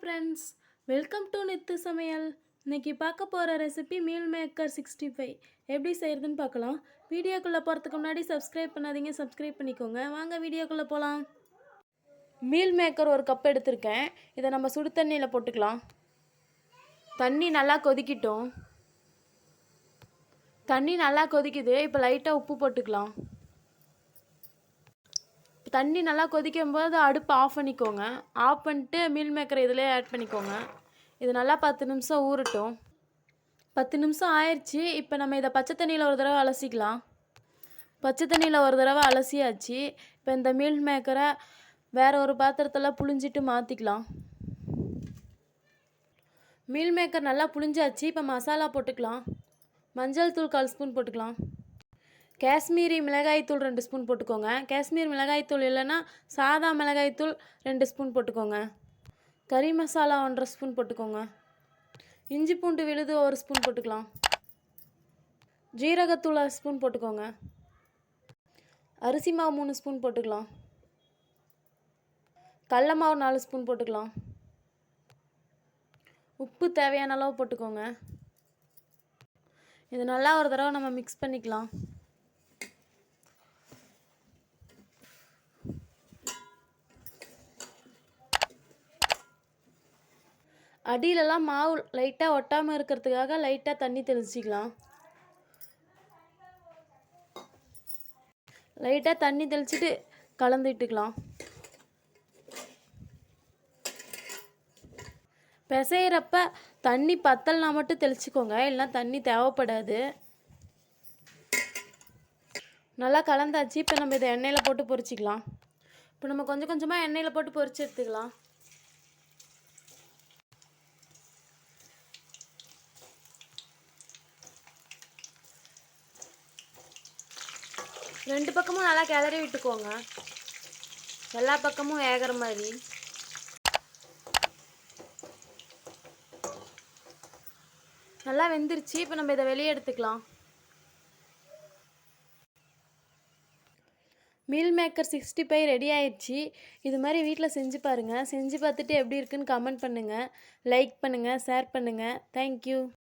Friends, welcome to Nithu சமையல். இன்னைக்கு பார்க்க போகிற ரெசிபி மீல் மேக்கர் 65 எப்படி செய்கிறதுன்னு பார்க்கலாம். வீடியோக்குள்ளே போகிறதுக்கு முன்னாடி சப்ஸ்கிரைப் பண்ணாதீங்க, சப்ஸ்கிரைப் பண்ணிக்கோங்க. வாங்க வீடியோக்குள்ளே போகலாம். மீல் மேக்கர் ஒரு கப் எடுத்திருக்கேன். இதை நம்ம சுடு தண்ணியில் போட்டுக்கலாம். தண்ணி நல்லா கொதிக்கிட்டோம். தண்ணி நல்லா கொதிக்குது. இப்போ லைட்டாக உப்பு போட்டுக்கலாம். தண்ணி நல்லா கொதிக்கும் போது அடுப்பு ஆஃப் பண்ணிக்கோங்க. ஆஃப் பண்ணிட்டு மீல் மேக்கரை இதிலே ஆட் பண்ணிக்கோங்க. இது நல்லா 10 நிமிஷம் ஊறட்டும். 10 நிமிஷம் ஆயிடுச்சு. இப்போ நம்ம இதை பச்சை தண்ணியில் ஒரு தடவை அலசிக்கலாம். பச்சை தண்ணியில் ஒரு தடவை அலசியாச்சு. இப்போ இந்த மீல் மேக்கரை வேறு ஒரு பாத்திரத்தில் புழிஞ்சிட்டு மாற்றிக்கலாம். மீல் மேக்கர் நல்லா புழிஞ்சாச்சு. இப்போ மசாலா போட்டுக்கலாம். மஞ்சள் தூள் 1/4 ஸ்பூன் போட்டுக்கலாம். காஷ்மீரி மிளகாய்த்தூள் 2 ஸ்பூன் போட்டுக்கோங்க. காஷ்மீர் மிளகாய்த்தூள் இல்லைன்னா சாதா மிளகாய்த்தூள் 2 ஸ்பூன் போட்டுக்கோங்க. கறி மசாலா 1/2 ஸ்பூன் போட்டுக்கோங்க. இஞ்சி பூண்டு விழுது 1 ஸ்பூன் போட்டுக்கலாம். ஜீரகத்தூள் 1 ஸ்பூன் போட்டுக்கோங்க. அரிசி மாவு 3 ஸ்பூன் போட்டுக்கலாம். கடல மாவு 4 ஸ்பூன் போட்டுக்கலாம். உப்பு தேவையான அளவு போட்டுக்கோங்க. இது நல்லா ஒரு தடவை நம்ம மிக்ஸ் பண்ணிக்கலாம். அடியிலலாம் மாவு லைட்டாக ஒட்டாமல் இருக்கிறதுக்காக லைட்டாக தண்ணி தெளிச்சிக்கலாம். லைட்டாக தண்ணி தெளிச்சிட்டு கலந்துட்டுக்கலாம். பிசைகிறப்ப தண்ணி பத்தலைனா மட்டும் தெளிச்சிக்கோங்க, இல்லைனா தண்ணி தேவைப்படாது. நல்லா கலந்தாச்சு. இப்போ நம்ம இதை எண்ணெயில் போட்டு பொரிச்சிக்கலாம். இப்போ நம்ம கொஞ்சம் கொஞ்சமாக எண்ணெயில் போட்டு பொரிச்சு எடுத்துக்கலாம். ரெண்டு பக்கமும் நல்லா கிளறி விட்டுக்கோங்க, எல்லா பக்கமும் வேகிற மாதிரி. நல்லா வெந்துருச்சு. இப்போ நம்ம இதை வெளியே எடுத்துக்கலாம். மீல் மேக்கர் 65 ரெடி ஆயிடுச்சு. இது மாதிரி வீட்டில் செஞ்சு பாருங்கள். செஞ்சு பார்த்துட்டு எப்படி இருக்குன்னு கமெண்ட் பண்ணுங்கள், லைக் பண்ணுங்கள், ஷேர் பண்ணுங்கள். தேங்க்யூ.